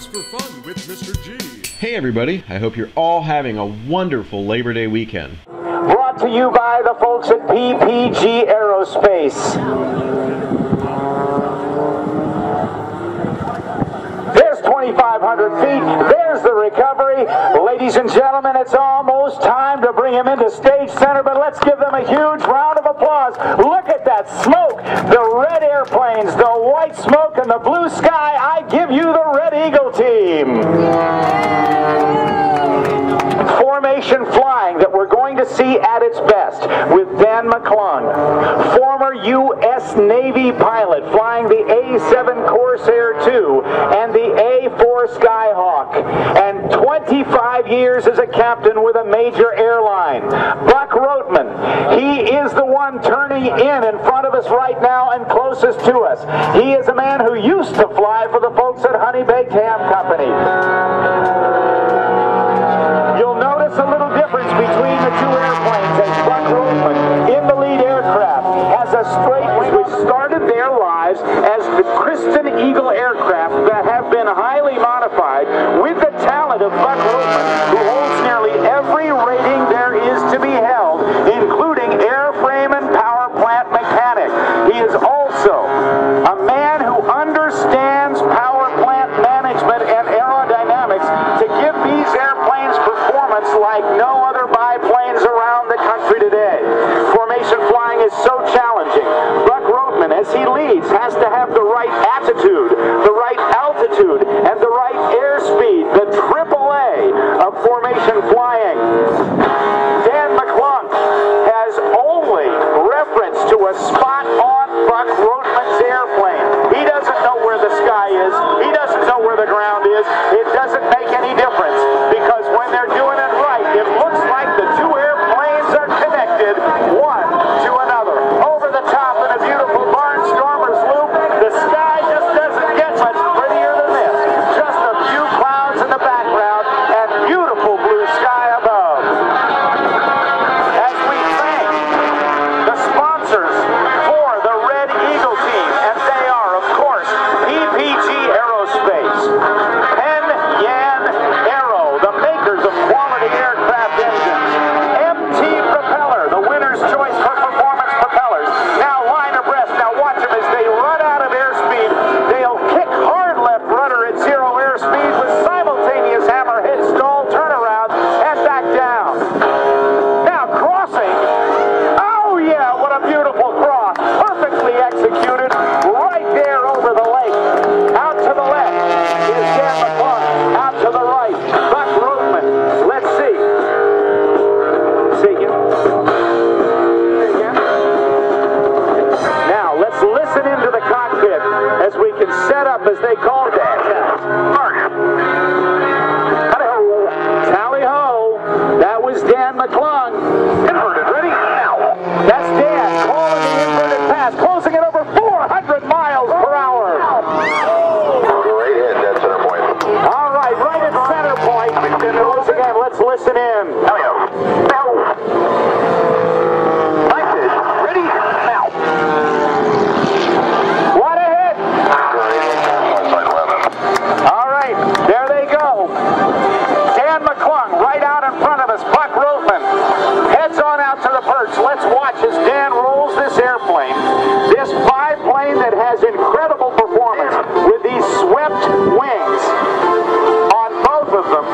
for Fun with Mr. G. Hey everybody, I hope you're all having a wonderful Labor Day weekend. Brought to you by the folks at PPG Aerospace. There's 2,500 feet. There's the recovery. Ladies and gentlemen, it's almost time to bring him into stage center, but let's give them a huge round of applause. Look at that smoke. The red airplanes, the white smoke, and the blue sky. I give you the Red Eagle team. Formation flying that we're going to see at its best with Dan McClung, former U.S. Navy pilot flying the A-7 Corsair II and the A-4 Skyhawk, and 25 years as a captain with a major airline. Buck Roteman, he is the one turning in front of us right now and closest to us. He is a man who used to fly for the folks at Honey Baked Ham Company. You'll notice a little difference between the two airplanes as Buck Roteman in the lead aircraft has a straight wing which started their lives as the Kristen Eagle aircraft that have been highly modified with the talent of Buck Roteman, who holds nearly every rating there is to be held, including airframe and power plant mechanic. He is also a man who understands power plant management and aerodynamics to give these airplanes performance like no other biplanes around the country today. Formation flying is so challenging. Buck Roteman, as he leads, has to have the right attitude, the right altitude, and the right airspeed, the AAA of formation flying. Dan McClung has only reference to a spot on Buck Roteman's airplane. He doesn't know where the sky is. He doesn't know where the ground is. It doesn't make any difference, because when they're doing it right, it looks like the two airplanes are connected one to another. Over the top in a beautiful barnstormer's loop, the sky just doesn't get much prettier than this. Just a few clouds in the background and beautiful blue sky above. As we thank the sponsors for the Red Eagle team, and they are, of course, PPG Aerospace, Penn Yan Aero, the makers of quality aircraft engines, MT Propeller, the winner's choice for performance propellers. Now line abreast. Now watch them as they run out of airspeed. They'll kick hard left rudder at zero airspeed with simultaneous hammerhead stall, turnaround, and back down. Now crossing. Oh yeah, what a beautiful cross. Perfectly executed right there over the lake. Out to the left is Dan McClung. Out to the right, Buck Roteman. Let's see. Say again. Say again. Now let's listen into the cockpit as we can set up as they call that. Tally ho. That was Dan McClung. Inverted. Ready? Now. That's Dan calling the inverted pass, closing it over 400 miles per hour. Right in, dead center point. All right, right at center point. Once again, let's listen in. Lighted. Ready? Now. What ahead? All right, there they go. Dan McClung right out in front of us. Buck Roteman heads on out to the perch. Let's watch as Dan rolls this airplane. This biplane that has incredible performance with these swept wings on both of them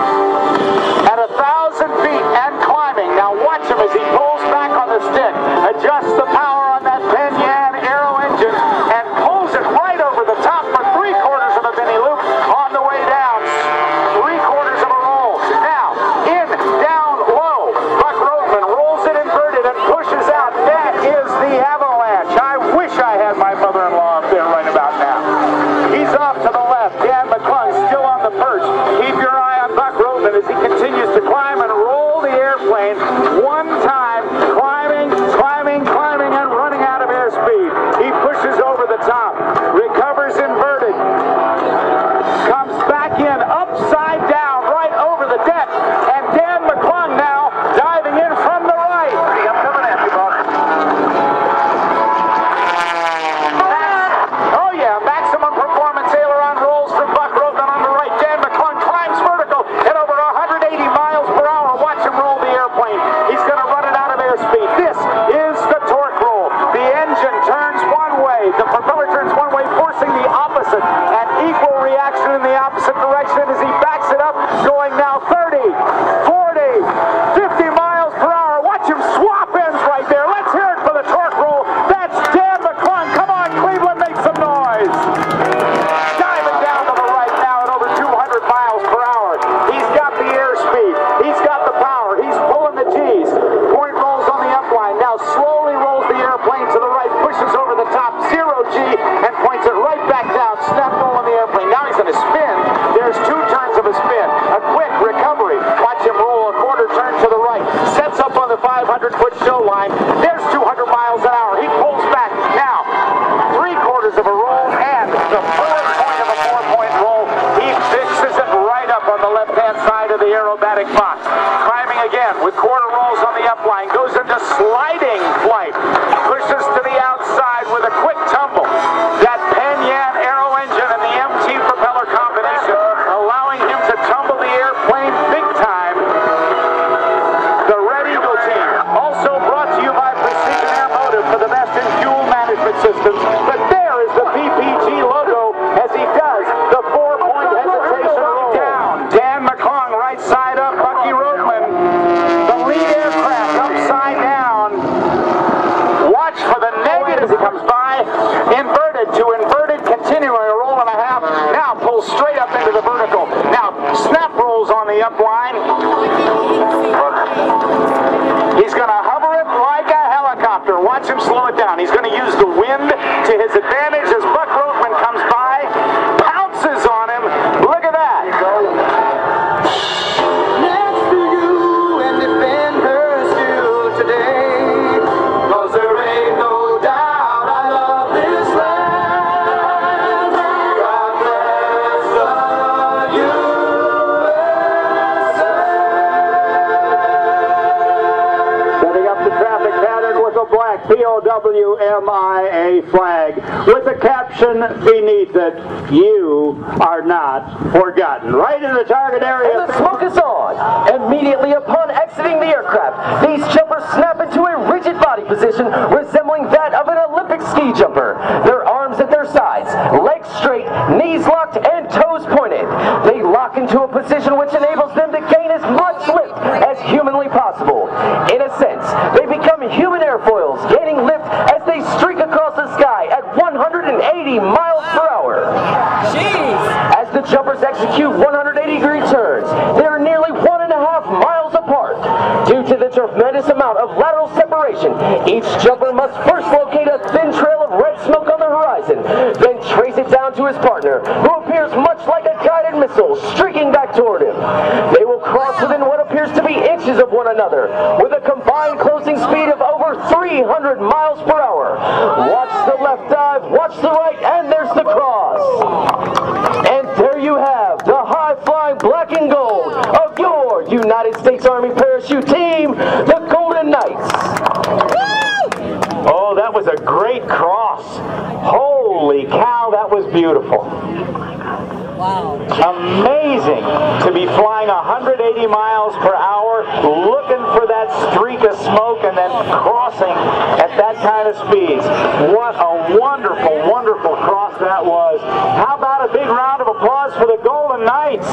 at 1,000 feet and climbing. Now watch him as he pulls back on the stick, adjusts the power on that Penn Yan Aero engine, and pulls it right over the top for 3/4 of a mini loop on the way down. 3/4 of a roll. Now, in, down, low. Buck Roteman rolls it inverted and pushes out. That is the avalanche. I wish I had my mother-in-law up there right about now. He's off to the left. Dan McClung going in the opposite direction as he backs it up, going now 30, 40, 50 miles per hour. Watch him swap ends right there. Let's hear it for the torque roll. That's Dan McClung. Come on, Cleveland, make some noise. Diving down to the right now at over 200 miles per hour. He's got the airspeed. He's got the power. He's pulling the G's. Point rolls on the upline. Now slowly rolls the airplane to the right, pushes over the top, 0G, and points it right back down. Snap roll on the airplane. Now he's going to spin. There's 2 turns of a spin. A quick recovery. Watch him roll a quarter turn to the right. Sets up on the 500-foot show line. There's 200 miles an hour. He pulls back. Now, 3/4 of a roll and the 4th point of a 4-point roll. He fixes it right up on the left-hand side of the aerobatic box. Climbing again with quarter rolls on the upline. Goes into sliding flight. Pushes to the outside with a quick tumble. That Penyan aero engine and the MT propeller combination allowing him to tumble the airplane big time. The Red Eagle team, also brought to you by Precision Airmotive for the best in fuel management systems. But there is the PPG logo as he does the 4-point hesitation roll. Down. Dan McClung right side up. Bucky Roadman, the lead aircraft upside down. Watch for the negative as he comes by. Inverted to inverted, continuing a roll and a half. Now pulls straight up into the vertical. Now snap rolls on the upline. He's going to hover it like a helicopter. Watch him slow it down. He's going to use the wind to his advantage as Buck Roadman comes by. Pounces on him. Look at that. Next to you and defend her still today. 'Cause there ain't no doubt I love this land. God bless the USA. Setting up the traffic pattern with a black POWMIA flag with a caption beneath it, "You are not forgotten." Right in the target area. And the smoke is on. Immediately upon exiting the aircraft, these jumpers snap into a rigid body position resembling that of an Olympic ski jumper. Their arms at their sides, legs straight, knees locked, and toes pointed. They lock into a position which enables them to gain as much lift as humanly possible. In a sense, they become human airfoils, gaining lift as they streak across the sky at 180 miles per hour. Jeez! As the jumpers execute 180-degree turns, they are nearly 1.5 miles apart. Due to the tremendous amount of lateral separation, each jumper must first locate a thin trail of red smoke on the horizon, then trace it down to his partner, who appears much like a guided missile streaking back toward him. They will cross within what appears to be inches of one another, with a combined closing speed of over 300 miles per hour. Watch the left dive, watch the right, and there's the cross. And there you have the high-flying black and gold of your United States Army parachute team, the Golden Knights. Oh, that was a great cross. Holy cow, that was beautiful. Wow. Amazing to be flying 180 miles per hour, looking for that streak of smoke and then crossing at that kind of speeds. What a wonderful, wonderful cross that was. How about a big round of applause for the Golden Knights?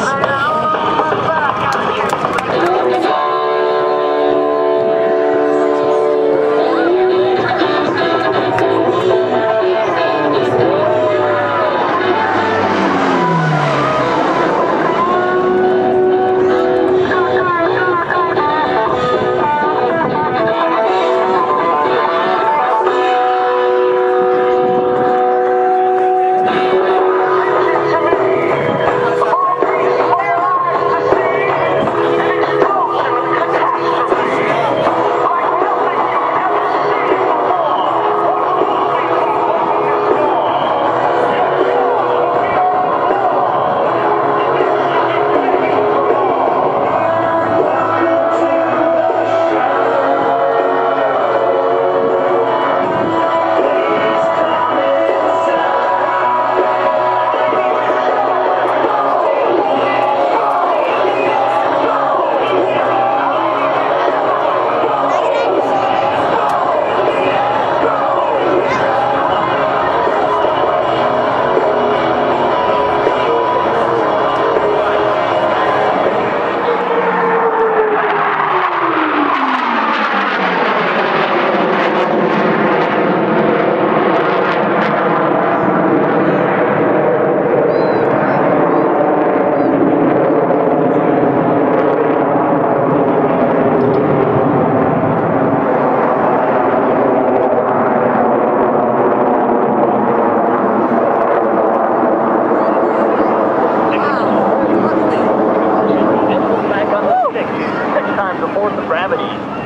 the force of gravity.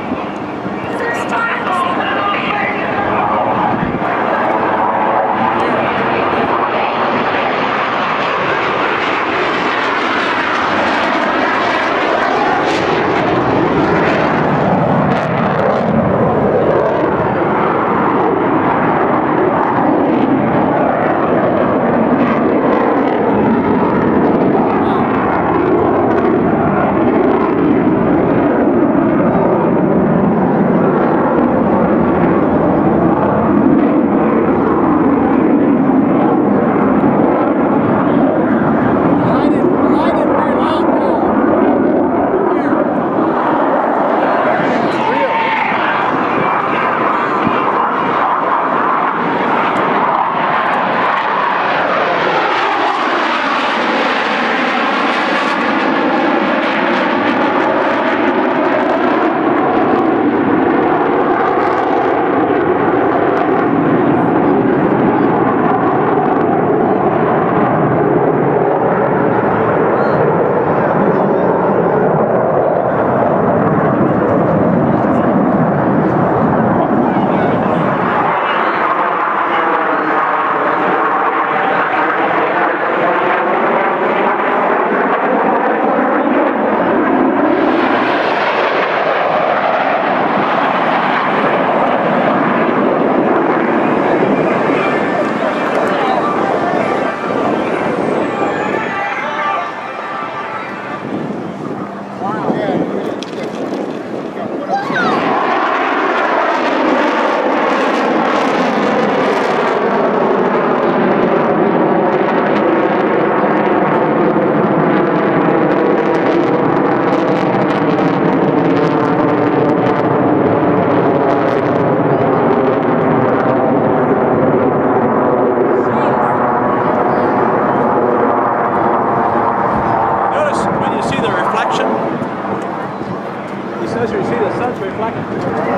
He says you see the sun's reflecting.